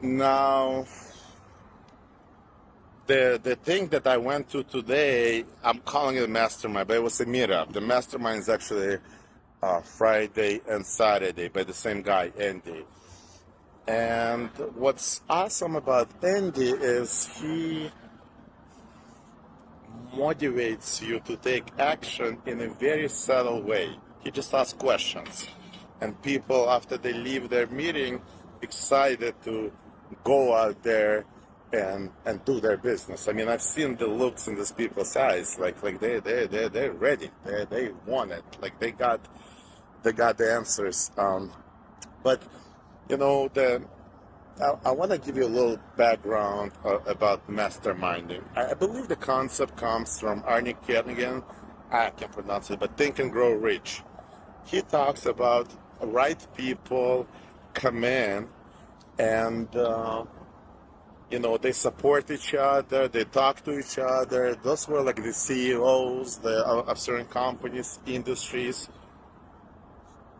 Now, the thing that I went to today, I'm calling it a mastermind, but it was a meetup. The mastermind is actually Friday and Saturday by the same guy, Andy. And what's awesome about Andy is he motivates you to take action in a very subtle way. He just asks questions. And people, after they leave their meeting, excited to go out there and do their business. I mean, I've seen the looks in these people's eyes, like they're ready. They want it. Like they got the answers. But you know, I want to give you a little background about masterminding. I believe the concept comes from Arnie Kernigan. I can't pronounce it, but Think and Grow Rich. He talks about right people come in and, they support each other, they talk to each other. Those were like the CEOs of certain companies, industries,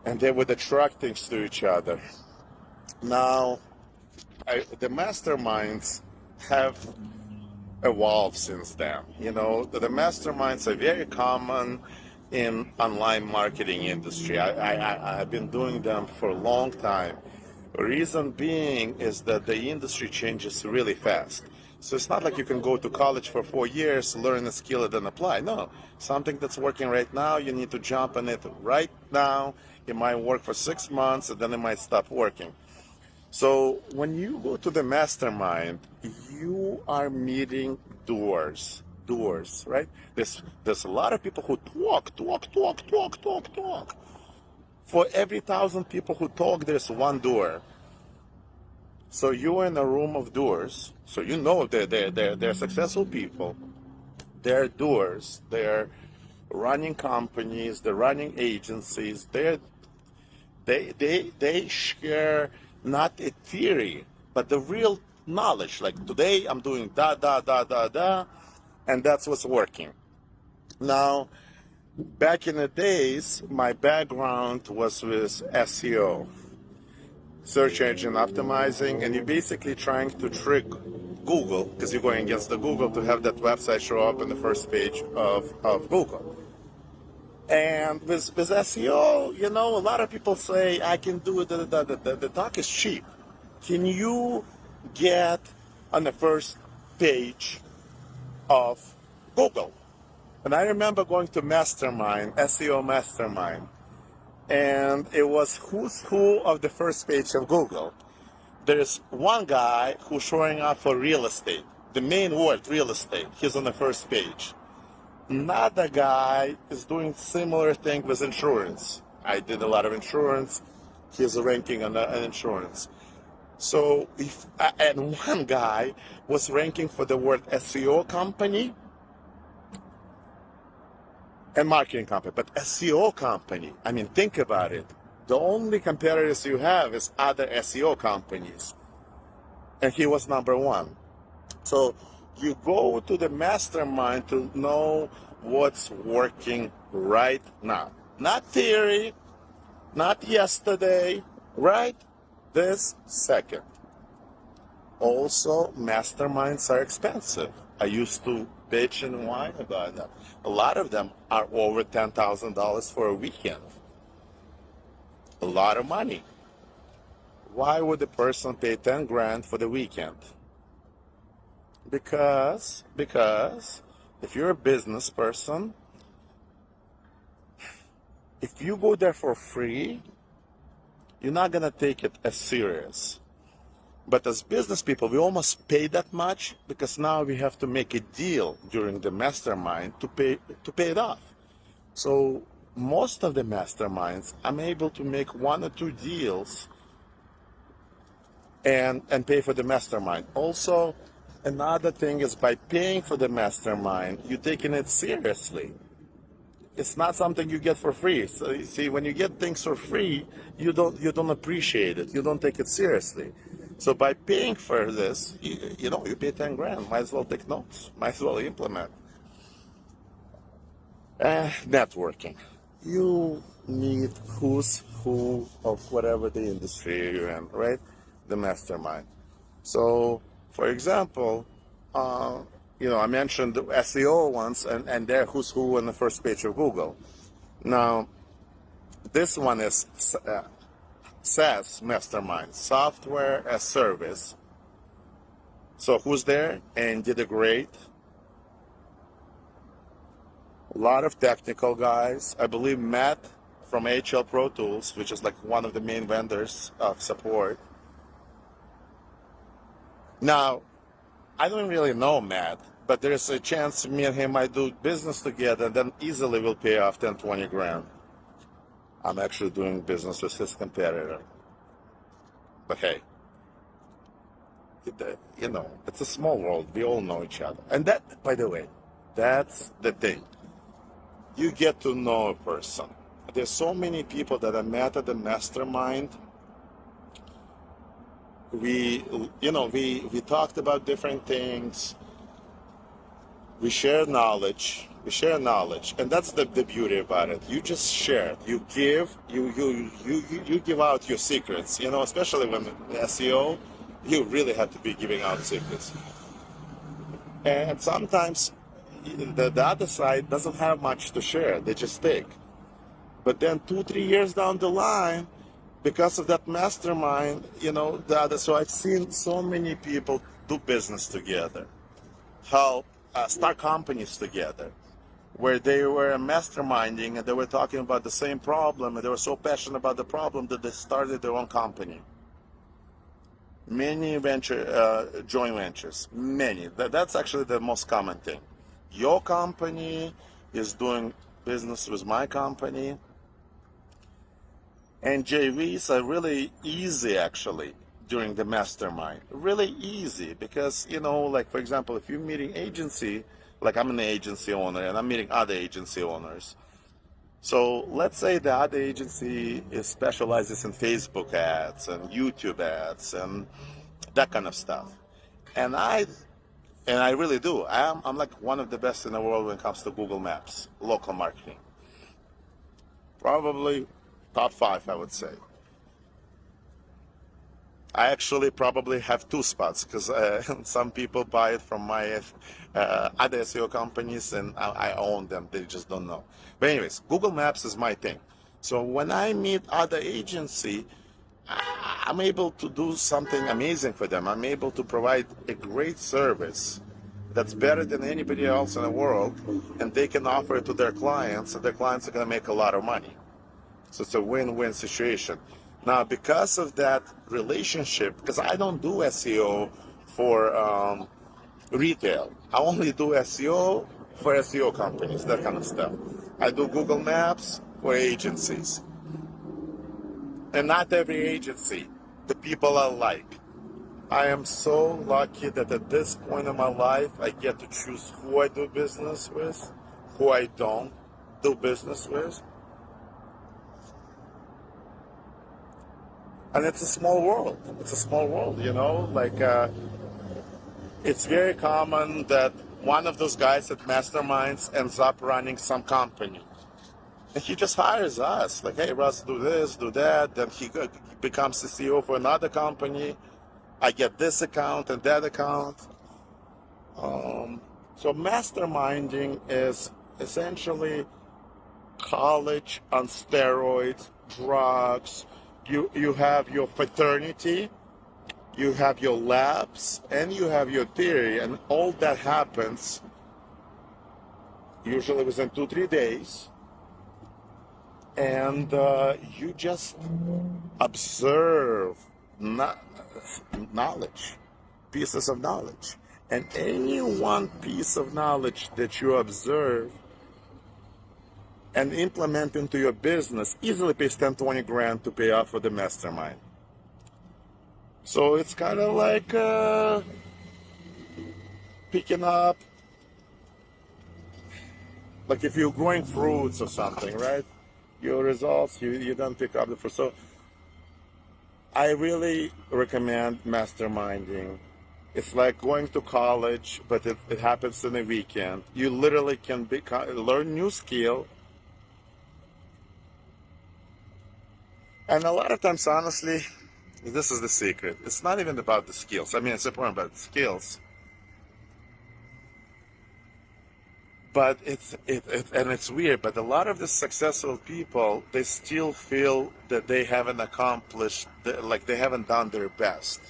and they would attract things to each other. Now, the masterminds have evolved since then. The masterminds are very common in online marketing industry. I've been doing them for a long time. Reason being is that the industry changes really fast. So it's not like you can go to college for 4 years, learn a skill, and then apply. No, something that's working right now, you need to jump on it right now. It might work for 6 months, and then it might stop working. So when you go to the mastermind, you are meeting doers, right? There's a lot of people who talk. For every 1,000 people who talk, there's one doer. So you're in a room of doers. So you know they're successful people. They're doers. They're running companies. They're running agencies. They share not a theory, but the real knowledge. Like today, I'm doing da, and that's what's working. Now, back in the days, my background was with SEO, search engine optimizing, and you're basically trying to trick Google, because you're going against the Google, to have that website show up on the first page of Google. And with SEO, a lot of people say, I can do it, the talk is cheap. Can you get on the first page of Google? And I remember going to Mastermind, SEO Mastermind, and it was who's who of the first page of Google. There's one guy who's showing up for real estate, the main word, real estate. He's on the first page. Another guy is doing similar thing with insurance. I did a lot of insurance. He's ranking on insurance. So and one guy was ranking for the word SEO company and marketing company, but SEO company. I mean, think about it. The only competitors you have is other SEO companies, and he was number one. So you go to the mastermind to know what's working right now. Not theory, not yesterday, right this second. Also, masterminds are expensive. I used to bitch and whine about them. A lot of them are over $10,000 for a weekend. A lot of money. Why would a person pay 10 grand for the weekend? Because if you're a business person, if you go there for free, you're not going to take it as serious. But as business people, we almost pay that much because now we have to make a deal during the mastermind to pay it off. So most of the masterminds, I'm able to make 1 or 2 deals and pay for the mastermind. Also, another thing is by paying for the mastermind, you're taking it seriously. It's not something you get for free. So you see, when you get things for free, you don't appreciate it. You don't take it seriously. So by paying for this, you pay 10 grand. Might as well take notes. Might as well implement. Networking. You meet who's who of whatever the industry you're in, right? The mastermind. So, for example, I mentioned the SEO once, and they're who's who on the first page of Google. Now, this one is SaaS Mastermind, Software as Service. So who's there and did a great? A lot of technical guys. I believe Matt from HL Pro Tools, which is like one of the main vendors of support. Now, I don't really know Matt, but there's a chance me and him might do business together, and then easily will pay off 10, 20 grand. I'm actually doing business with his competitor. But hey, it's a small world. We all know each other. And that, by the way, that's the thing. You get to know a person. There's so many people that I met at the Mastermind. We talked about different things. We share knowledge, and that's the beauty about it. You just share. You give. You give out your secrets. Especially when SEO, you really have to be giving out secrets. And sometimes the other side doesn't have much to share. They just take. But then 2-3 years down the line, because of that mastermind, so I've seen so many people do business together, help start companies together, where they were masterminding and they were talking about the same problem, and they were so passionate about the problem that they started their own company. Many joint ventures, many. That's actually the most common thing. Your company is doing business with my company. And JVs are really easy, actually, during the mastermind. Really easy because, like, for example, if you're meeting agency, like I'm an agency owner and I'm meeting other agency owners. So let's say the other agency specializes in Facebook ads and YouTube ads and that kind of stuff. And I really do. I'm like one of the best in the world when it comes to Google Maps, local marketing. Probably top 5, I would say. I actually probably have 2 spots because some people buy it from my other SEO companies, and I own them. They just don't know. But anyways, Google Maps is my thing. So when I meet other agency, I'm able to do something amazing for them. I'm able to provide a great service that's better than anybody else in the world, and they can offer it to their clients, and their clients are going to make a lot of money. So it's a win-win situation. Now, because of that relationship, because I don't do SEO for retail, I only do SEO for SEO companies, that kind of stuff. I do Google Maps for agencies. And not every agency, the people I like. I am so lucky that at this point in my life, I get to choose who I do business with, who I don't do business with. And it's a small world. It's a small world, it's very common that one of those guys at Masterminds ends up running some company. And he just hires us. Like, hey, Russ, do this, do that. Then he becomes the CEO for another company. I get this account and that account. So masterminding is essentially college on steroids, drugs. You have your fraternity, you have your labs, and you have your theory, and all that happens usually within 2-3 days. And you just observe knowledge, pieces of knowledge. And any one piece of knowledge that you observe and implement into your business easily pays 10-20 grand to pay off for the mastermind. So it's kind of like picking up, like if you're growing fruits or something, right? Your results, you don't pick up the fruit. So I really recommend masterminding. It's like going to college, but it happens in a weekend. You literally can learn new skill. And a lot of times, honestly, This is the secret. It's not even about the skills. I mean, it's important about the skills, but and it's weird. But a lot of the successful people, they still feel that they haven't accomplished, like they haven't done their best.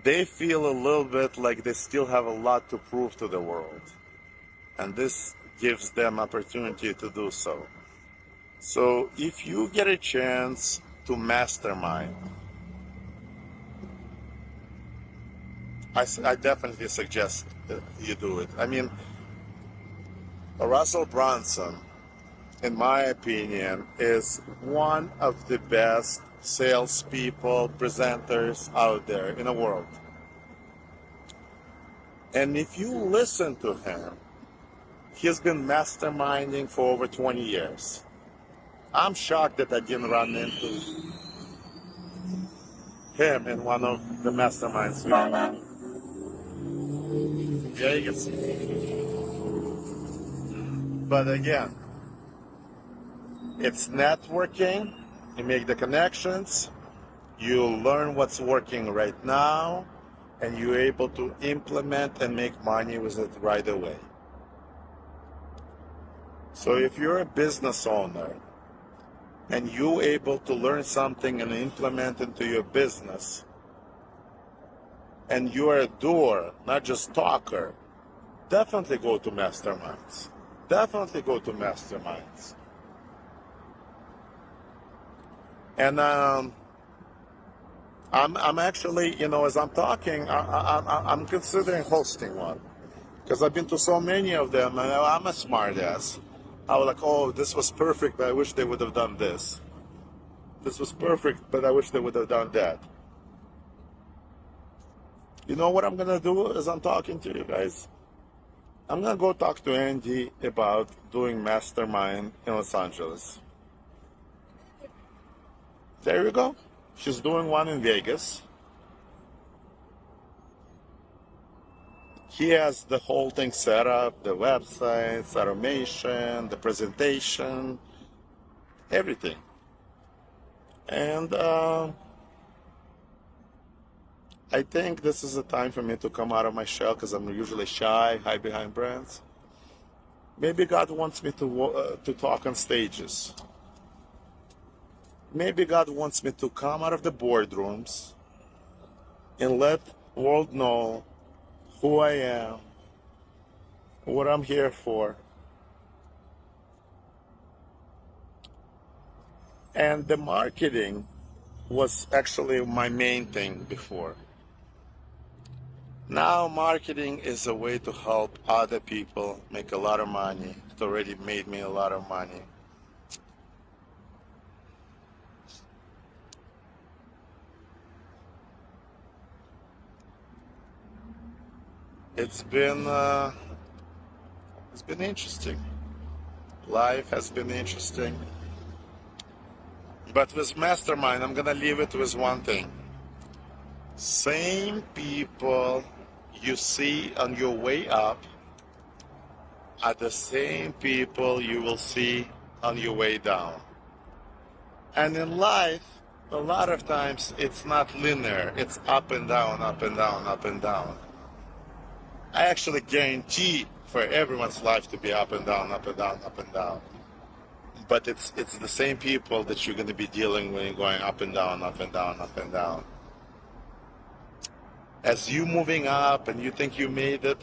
They feel a little bit like they still have a lot to prove to the world, and this gives them opportunity to do so. So if you get a chance to mastermind, I definitely suggest you do it. I mean, Russell Brunson, in my opinion, is one of the best salespeople, presenters out there in the world. And if you listen to him, he's been masterminding for over 20 years. I'm shocked that I didn't run into him in one of the masterminds. Vegas. But again, it's networking. You make the connections. You learn what's working right now, and you're able to implement and make money with it right away. So if you're a business owner and you're able to learn something and implement into your business, and you're a doer, not just talker, definitely go to masterminds. Definitely go to masterminds. And I'm actually, as I'm talking, I'm considering hosting one, because I've been to so many of them, and I'm a smartass. I was like, oh, this was perfect, but I wish they would have done this. This was perfect, but I wish they would have done that. You know what I'm gonna do as I'm talking to you guys? I'm gonna go talk to Andy about doing Mastermind in Los Angeles. There you go. She's doing one in Vegas. He has the whole thing set up, the websites, automation, the presentation, everything. And I think this is a time for me to come out of my shell, because I'm usually shy, hide behind brands. Maybe God wants me to talk on stages. Maybe God wants me to come out of the boardrooms and let the world know who I am, what I'm here for. And the marketing was actually my main thing before. Now marketing is a way to help other people make a lot of money. It already made me a lot of money. It's been interesting. Life has been interesting. But with Mastermind, I'm gonna leave it with one thing. Same people you see on your way up are the same people you will see on your way down. And in life, a lot of times it's not linear. It's up and down, up and down, up and down. I actually guarantee for everyone's life to be up and down, up and down, up and down. But it's the same people that you're going to be dealing with going up and down, up and down, up and down. As you moving up and you think you made it,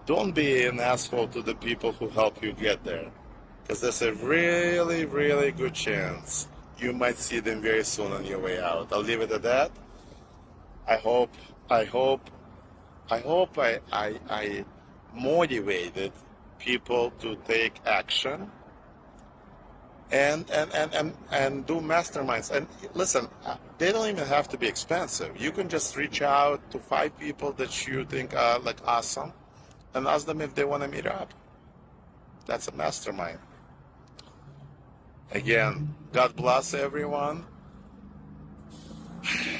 don't be an asshole to the people who help you get there, because there's a really, really good chance you might see them very soon on your way out. I'll leave it at that. I hope I motivated people to take action and do masterminds. And listen, they don't even have to be expensive. You can just reach out to 5 people that you think are like awesome and ask them if they want to meet up. That's a mastermind. Again, God bless everyone.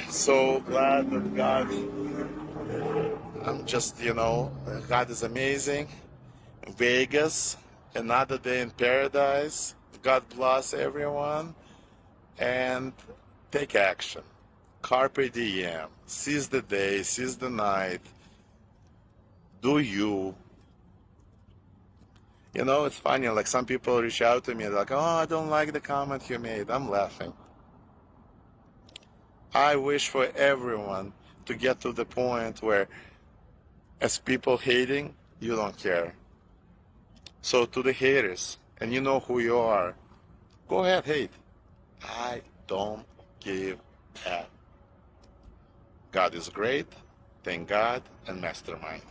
So glad that God is amazing. Vegas, another day in paradise. God bless everyone. and take action. Carpe diem. Seize the day, seize the night. Do you. You know, it's funny, like some people reach out to me like, oh, I don't like the comment you made. I'm laughing. I wish for everyone to get to the point where as people hating, you don't care. So to the haters, and you know who you are, go ahead, hate. I don't give a. God is great. Thank God and Mastermind.